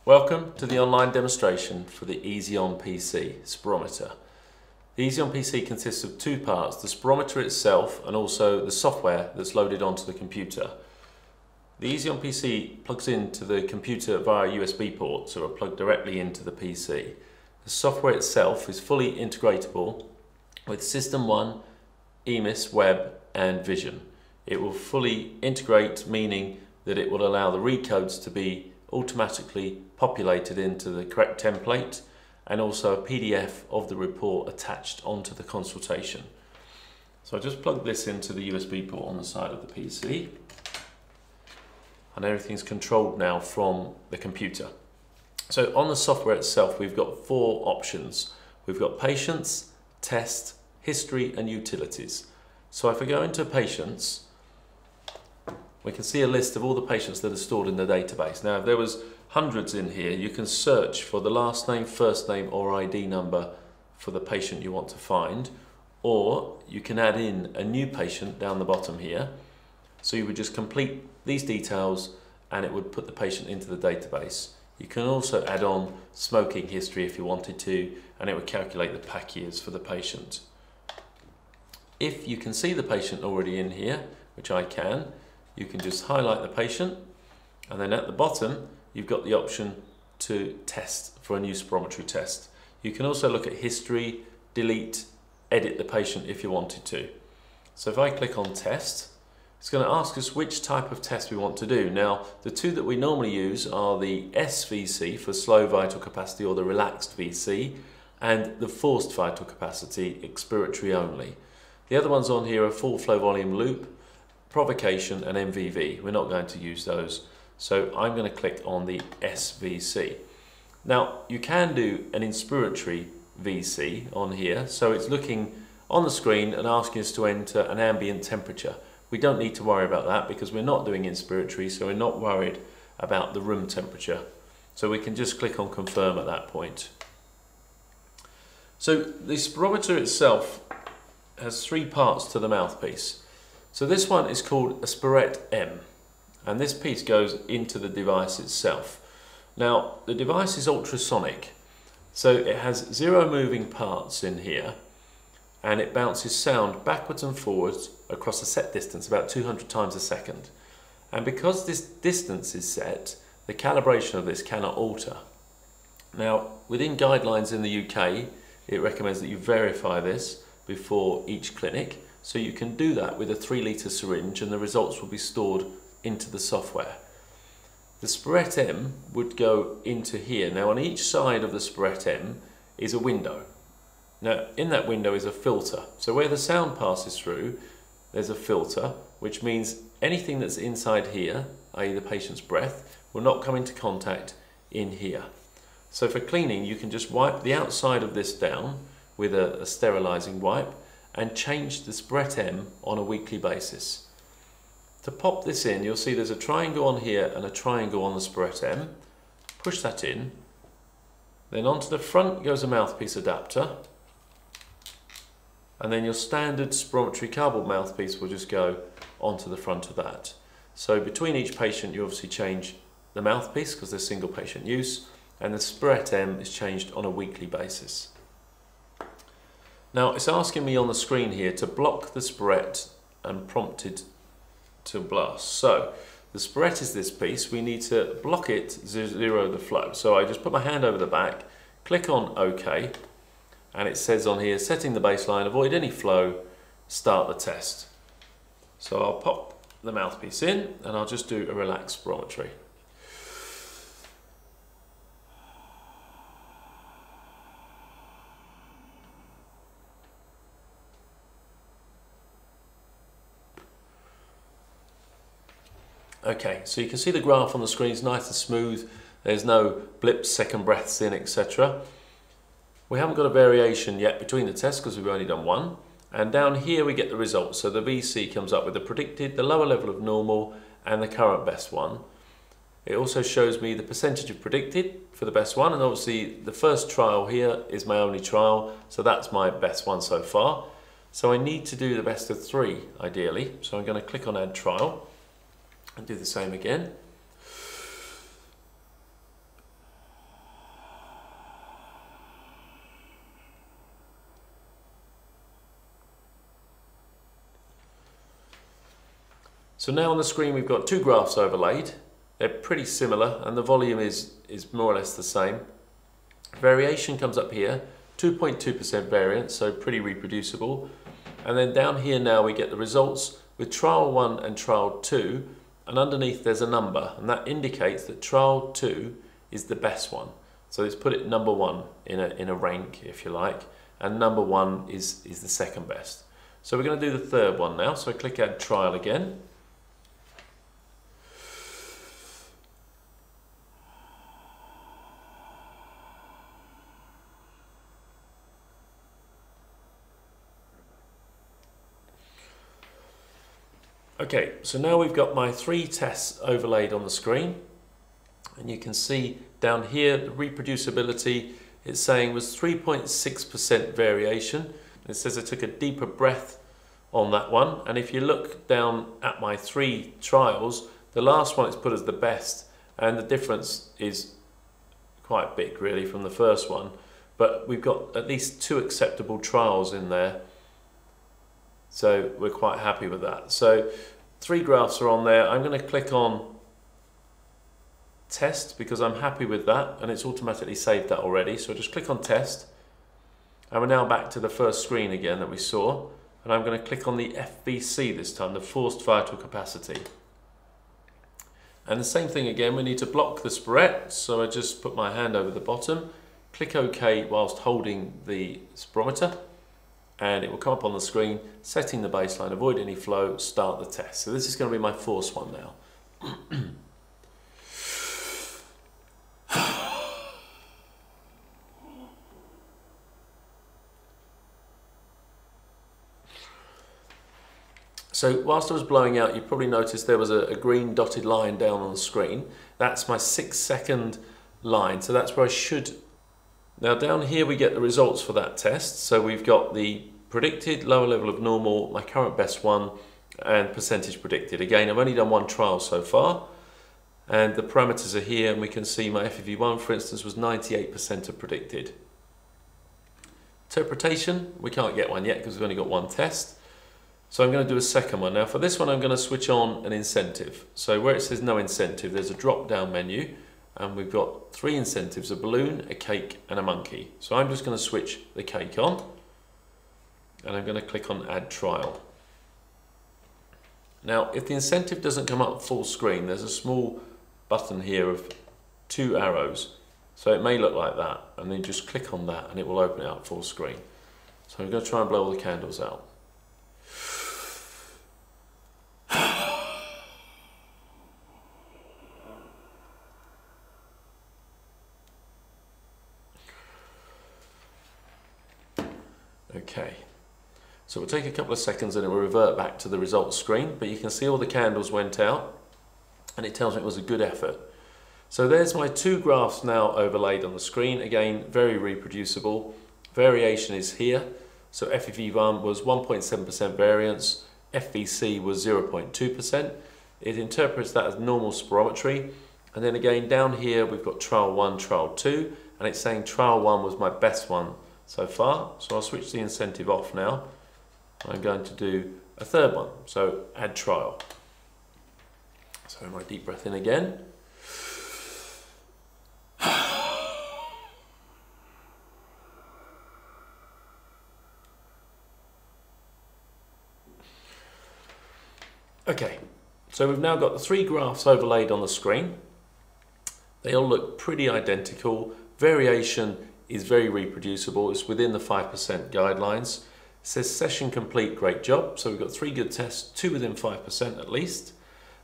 Welcome to the online demonstration for the EASY on PC spirometer. The EASY on PC consists of two parts, the spirometer itself and also the software that's loaded onto the computer. The EASY on PC plugs into the computer via USB port, so it'll plug directly into the PC. The software itself is fully integratable with System 1, EMIS, Web and Vision. It will fully integrate, meaning that it will allow the read codes to be automatically populated into the correct template and also a PDF of the report attached onto the consultation. So I just plug this into the USB port on the side of the PC and everything's controlled now from the computer. So on the software itself we've got four options. We've got patients, test, history and utilities. So if I go into patients, we can see a list of all the patients that are stored in the database. Now if there was hundreds in here, you can search for the last name, first name or ID number for the patient you want to find, or you can add in a new patient down the bottom here. So you would just complete these details and it would put the patient into the database. You can also add on smoking history if you wanted to, and it would calculate the pack years for the patient. If you can see the patient already in here, which I can, you can just highlight the patient, and then at the bottom you've got the option to test for a new spirometry test. You can also look at history, delete, edit the patient if you wanted to. So if I click on test, it's going to ask us which type of test we want to do. Now the two that we normally use are the SVC for slow vital capacity or the relaxed VC, and the forced vital capacity, expiratory only. The other ones on here are full flow volume loop, provocation and MVV. We're not going to use those, so I'm going to click on the SVC. Now you can do an inspiratory VC on here, so it's looking on the screen and asking us to enter an ambient temperature. We don't need to worry about that because we're not doing inspiratory, so we're not worried about the room temperature. So we can just click on confirm at that point. So the spirometer itself has three parts to the mouthpiece. So this one is called a Spirette M, and this piece goes into the device itself. Now the device is ultrasonic, so it has 0 moving parts in here, and it bounces sound backwards and forwards across a set distance about 200 times a second. And because this distance is set, the calibration of this cannot alter. Now within guidelines in the UK, it recommends that you verify this before each clinic. So you can do that with a 3-litre syringe and the results will be stored into the software. The Spirette M would go into here. Now on each side of the Spirette M is a window. Now in that window is a filter. So where the sound passes through, there's a filter, which means anything that's inside here, i.e. the patient's breath, will not come into contact in here. So for cleaning, you can just wipe the outside of this down with a sterilising wipe and change the Spirette M on a weekly basis. To pop this in, you'll see there's a triangle on here and a triangle on the Spirette M. Push that in. Then onto the front goes a mouthpiece adapter. And then your standard spirometry cardboard mouthpiece will just go onto the front of that. So between each patient you obviously change the mouthpiece because they're single patient use, and the Spirette M is changed on a weekly basis. Now it's asking me on the screen here to block the Spirette and prompt it to blast. So the Spirette is this piece, we need to block it, zero the flow. So I just put my hand over the back, click on OK, and it says on here, setting the baseline, avoid any flow, start the test. So I'll pop the mouthpiece in and I'll just do a relaxed spirometry. Okay, so you can see the graph on the screen is nice and smooth. There's no blips, second breaths in, etc. We haven't got a variation yet between the tests because we've only done one. And down here we get the results. So the VC comes up with the predicted, the lower level of normal, and the current best one. It also shows me the percentage of predicted for the best one, and obviously the first trial here is my only trial, so that's my best one so far. So I need to do the best of 3 ideally. So I'm going to click on Add Trial and do the same again. So now on the screen we've got two graphs overlaid. They're pretty similar and the volume is more or less the same. Variation comes up here, 2.2% variance, so pretty reproducible. And then down here now we get the results with trial 1 and trial 2, and underneath there's a number, and that indicates that trial 2 is the best one. So let's put it number 1 in a rank, if you like, and number 1 is the second best. So we're going to do the third one now, so I click add trial again. Okay, so now we've got my 3 tests overlaid on the screen, and you can see down here the reproducibility, it's saying was 3.6% variation. It says I took a deeper breath on that one, and if you look down at my 3 trials, the last one is put as the best, and the difference is quite big really from the first one, but we've got at least 2 acceptable trials in there. So we're quite happy with that. So 3 graphs are on there. I'm going to click on test because I'm happy with that, and it's automatically saved that already. So just click on test, and we're now back to the first screen again that we saw, and I'm going to click on the FVC this time, the forced vital capacity. And the same thing again, we need to block the spirette, so I just put my hand over the bottom, click OK whilst holding the spirometer, and it will come up on the screen, setting the baseline, avoid any flow, start the test. So this is going to be my force one now. So whilst I was blowing out, you probably noticed there was a green dotted line down on the screen. That's my 6-second line, so that's where I should. Now down here we get the results for that test. So we've got the predicted, lower level of normal, my current best one, and percentage predicted. Again, I've only done 1 trial so far, and the parameters are here, and we can see my FEV1, for instance, was 98% of predicted. Interpretation, we can't get one yet because we've only got 1 test. So I'm going to do a second one. Now for this one I'm going to switch on an incentive. So where it says no incentive, there's a drop down menu, and we've got 3 incentives, a balloon, a cake and a monkey. So I'm just going to switch the cake on, and I'm going to click on add trial. Now if the incentive doesn't come up full screen, there's a small button here of 2 arrows. So it may look like that, and then just click on that and it will open it up full screen. So I'm going to try and blow all the candles out. Okay, so we'll take a couple of seconds and it will revert back to the results screen, but you can see all the candles went out and it tells me it was a good effort. So there's my 2 graphs now overlaid on the screen. Again, very reproducible. Variation is here. So FEV1 was 1.7% variance, FVC was 0.2%. It interprets that as normal spirometry. And then again down here we've got trial 1, trial 2, and it's saying trial 1 was my best one so far. So I'll switch the incentive off now. I'm going to do a third one, so add trial. So my deep breath in again. Okay, so we've now got the 3 graphs overlaid on the screen. They all look pretty identical. Variation is very reproducible. It's within the 5% guidelines. It says session complete, great job. So we've got 3 good tests, 2 within 5% at least.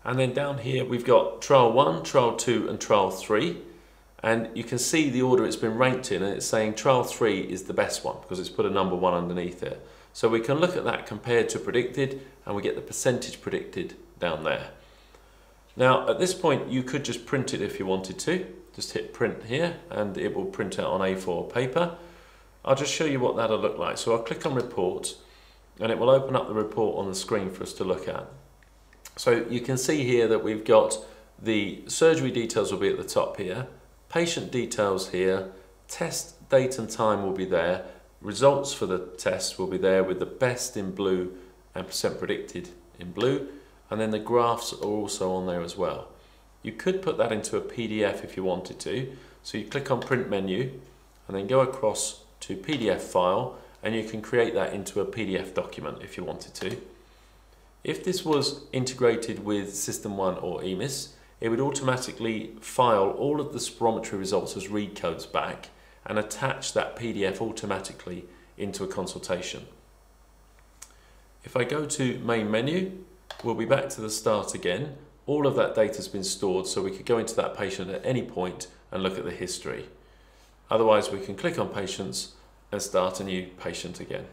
And then down here we've got trial 1, trial 2 and trial 3. And you can see the order it's been ranked in, and it's saying trial 3 is the best one because it's put a number 1 underneath it. So we can look at that compared to predicted, and we get the percentage predicted down there. Now at this point you could just print it if you wanted to. Just hit print here and it will print out on A4 paper. I'll just show you what that'll look like. So I'll click on report and it will open up the report on the screen for us to look at. So you can see here that we've got the surgery details will be at the top here, patient details here, test date and time will be there, results for the test will be there with the best in blue and percent predicted in blue, and then the graphs are also on there as well. You could put that into a PDF if you wanted to. So you click on print menu and then go across to PDF file, and you can create that into a PDF document if you wanted to. If this was integrated with System 1 or EMIS, it would automatically file all of the spirometry results as read codes back and attach that PDF automatically into a consultation. If I go to main menu, we'll be back to the start again. All of that data has been stored, so we could go into that patient at any point and look at the history. Otherwise, we can click on patients and start a new patient again.